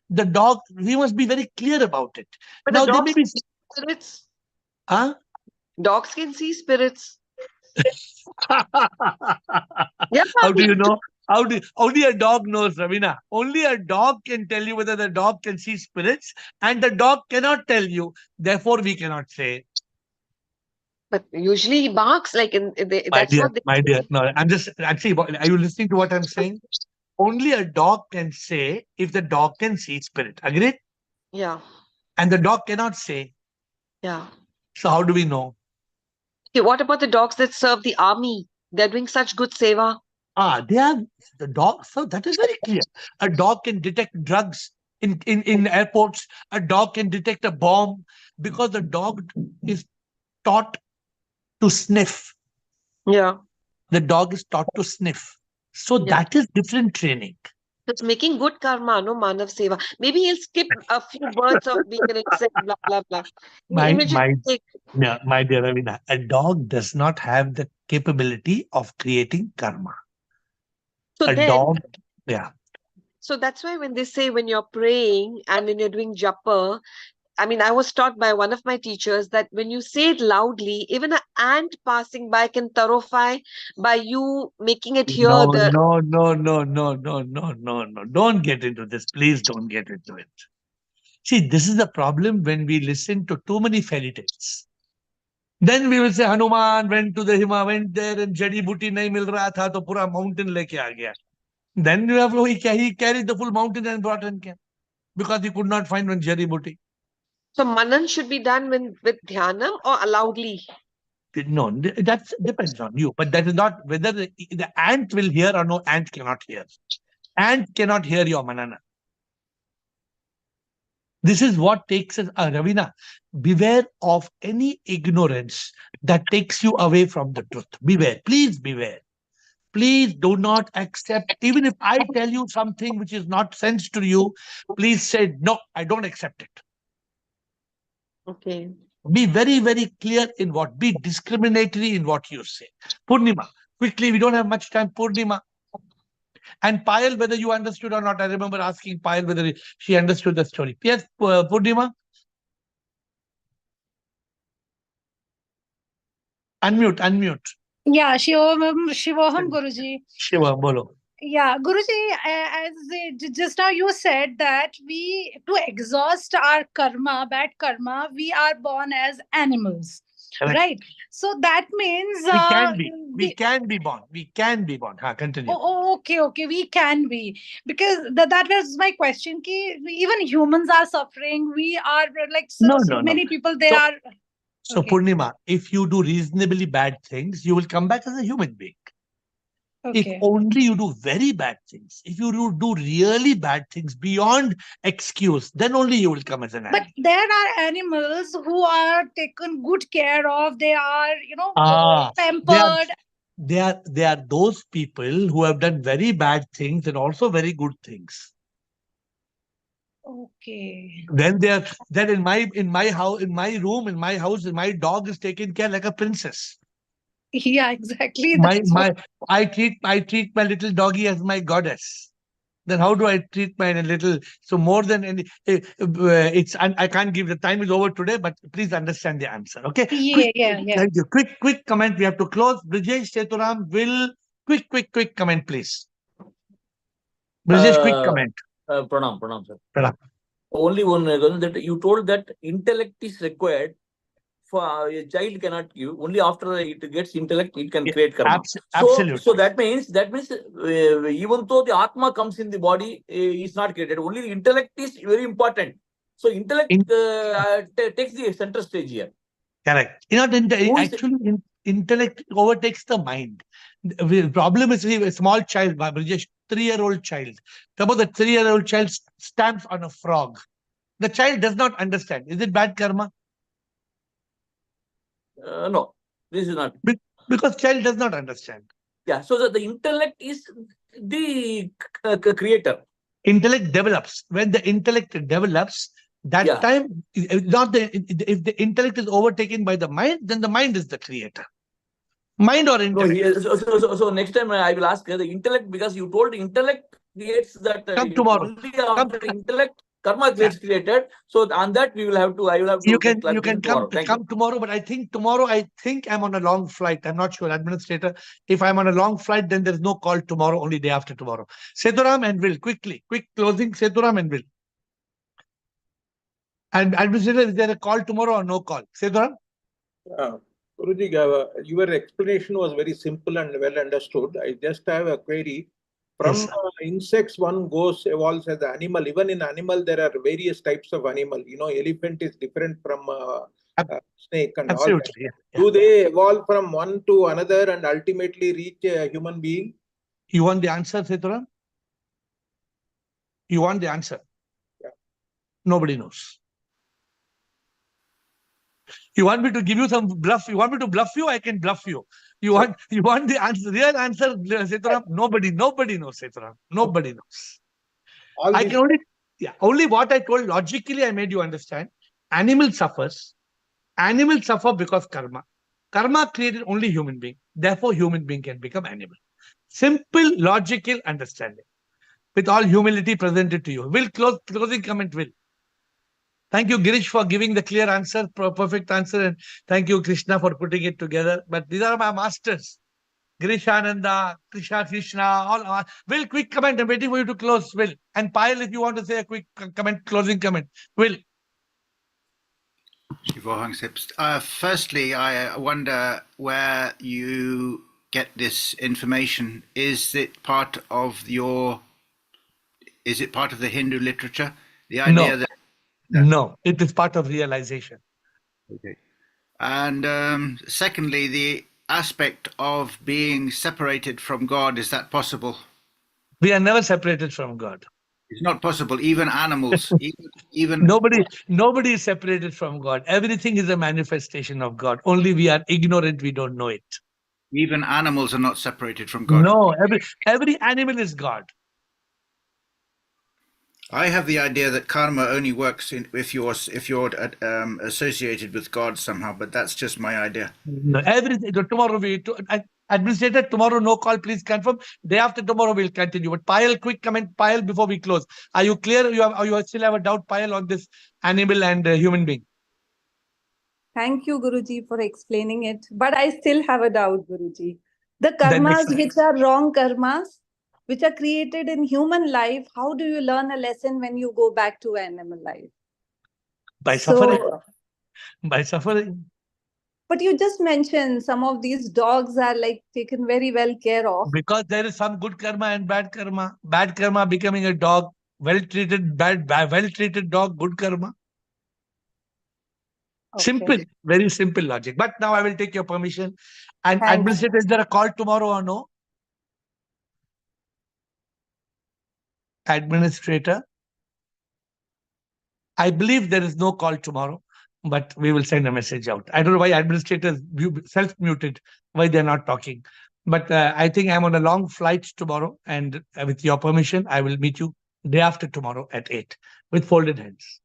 The dog, we must be very clear about it. But Now the there dogs may be can see spirits. Huh? Dogs can see spirits. How do you know? Only a dog knows, Ravina. Only a dog can tell you whether the dog can see spirits, and the dog cannot tell you. Therefore, we cannot say. But usually he barks like My that's dear, what they my say. dear. No, I'm just actually. Are you listening to what I'm saying? Only a dog can say if the dog can see spirit. Agreed? Yeah, And the dog cannot say. yeah. So how do we know? Okay, what about the dogs that serve the army? They're doing such good seva. They are the dog. So that is very clear. A dog can detect drugs in airports. A dog can detect a bomb because the dog is taught to sniff. Yeah. The dog is taught to sniff. So Yeah. that is different training. It's making good karma, no manav seva. Maybe he'll skip a few words of being an insect, blah blah blah. My Immediately dear Ravina, a dog does not have the capability of creating karma. So A then, dog, yeah. so that's why when they say when you're praying and when you're doing japa, I mean, I was taught by one of my teachers that when you say it loudly, even an ant passing by can terrify by you making it hear No, the. no, no, no, no, no, no, no, no. Don't get into this. Please don't get into it. See, this is the problem when we listen to too many fairy tales. Then we will say Hanuman went to the Hima, went there and jadi booty nahi mil raha tha, to pura mountain leke aa gaya. Then you have he carried the full mountain and brought in camp because he could not find one jadi booty. So manan should be done with dhyanam or loudly. No, that depends on you. But that is not whether the ant will hear or no ant cannot hear. Ant cannot hear your manana. This is what takes us, Ravina, beware of any ignorance that takes you away from the truth. Beware, please beware. Please do not accept, even if I tell you something which is not sense to you, please say, no, I don't accept it. Okay. Be very, very clear in what, be discriminatory in what you say. Purnima, quickly, we don't have much time. Purnima. And Payal, whether you understood or not, I remember asking Payal whether she understood the story. Yes, Purnima? Unmute. Yeah, Shivoham Guruji. Shiva, bolo. Yeah, Guruji, just now you said that to exhaust our karma, bad karma, we are born as animals. Correct. Right? So that means we can be born. We can be born. Continue. Okay, we can be. Because that was my question. Even humans are suffering. We are like so many people, they are. So Okay. Purnima, if you do reasonably bad things, you will come back as a human being. Okay. If only you do very bad things, if you do really bad things beyond excuse, then only you will come as an animal. But there are animals who are taken good care of. They are, pampered. They are those people who have done very bad things and also very good things. Okay. Then in my house, in my room, in my house, my dog is taken care like a princess. Yeah, exactly. I treat my little doggy as my goddess. Then how do I treat my little? So more than any, I can't give, the time is over today, but please understand the answer. Okay. Yeah. Thank you. Quick comment. We have to close. Brijesh Seturam will quick comment, please. Brijesh, quick comment. Pranam, sir. Pranam. Only one that you told that intellect is required. For a child cannot give, only after it gets intellect it can create karma. Absolutely. So that means even though the atma comes in the body, is not created. Only the intellect is very important. So intellect takes the center stage here. Correct. Actually, intellect overtakes the mind. The problem is a small child, Brijesh, 3-year-old child. Suppose the 3-year-old child stamps on a frog. The child does not understand. Is it bad karma? No, this is not. Because child does not understand. Yeah, so the intellect is the creator. Intellect develops. When the intellect develops, time, if the intellect is overtaken by the mind, then the mind is the creator. Mind or intellect? No, so next time I will ask the intellect, because you told intellect creates that. Come tomorrow. Only after intellect, karma gets created. So on that I will have to. You can come tomorrow, but I think tomorrow I'm on a long flight. I'm not sure, administrator. If I'm on a long flight, then there's no call tomorrow, only day after tomorrow. Seturam and Will, quick closing, Seturam and Will. And administrator, is there a call tomorrow or no call? Seturam? Guruji, your explanation was very simple and well understood. I just have a query. From Yes, insects, one evolves as an animal. Even in animal, there are various types of animal. You know, elephant is different from snake and all that. absolutely. Yeah. Do they evolve from one to another and ultimately reach a human being? You want the answer, Sethuram? You want the answer? Yeah. Nobody knows. You want me to give you some bluff? You want me to bluff you? I can bluff you. You want the answer, real answer, Sethuram? Nobody knows, Sethuram. Nobody knows. I can only what I told logically I made you understand. Animal suffers. Animals suffer because karma. Karma created only human being. Therefore, human being can become animal. Simple, logical understanding. With all humility presented to you. Closing comment, Will. Thank you, Girish, for giving the clear answer, perfect answer. And thank you, Krishna, for putting it together. But these are my masters. Girish Ananda, Krishna, all. Will, quick comment. I'm waiting for you to close, Will. And Payal, if you want to say a quick comment, closing comment. Will. Firstly, I wonder where you get this information. Is it part of the Hindu literature? The idea that No, it is part of realization. Okay. And secondly, the aspect of being separated from God, is that possible? We are never separated from God. It's not possible. Even animals, even nobody is separated from God. Everything is a manifestation of God. Only we are ignorant. We don't know it. Even animals are not separated from God. No, every animal is God. I have the idea that karma only works if you're associated with God somehow, but that's just my idea. No, everything. Tomorrow administrator, tomorrow no call. Please confirm. Day after tomorrow we'll continue. But Payal, quick comment, Payal, before we close. Are you clear? You still have a doubt, Payal, on this animal and human being? Thank you, Guruji, for explaining it. But I still have a doubt, Guruji. The karmas which are wrong karmas, which are created in human life, how do you learn a lesson when you go back to animal life? By suffering. By suffering. But you just mentioned some of these dogs are like taken very well care of. Because there is some good karma and bad karma. Bad karma becoming a dog. Well-treated, well-treated dog, good karma. Okay. Simple, very simple logic. But now I will take your permission. And Thanks. administrator, is there a call tomorrow or no? Administrator, I believe there is no call tomorrow, but we will send a message out. I don't know why administrators self-muted, why they're not talking. But I think I'm on a long flight tomorrow, and with your permission, I will meet you day after tomorrow at 8 with folded hands.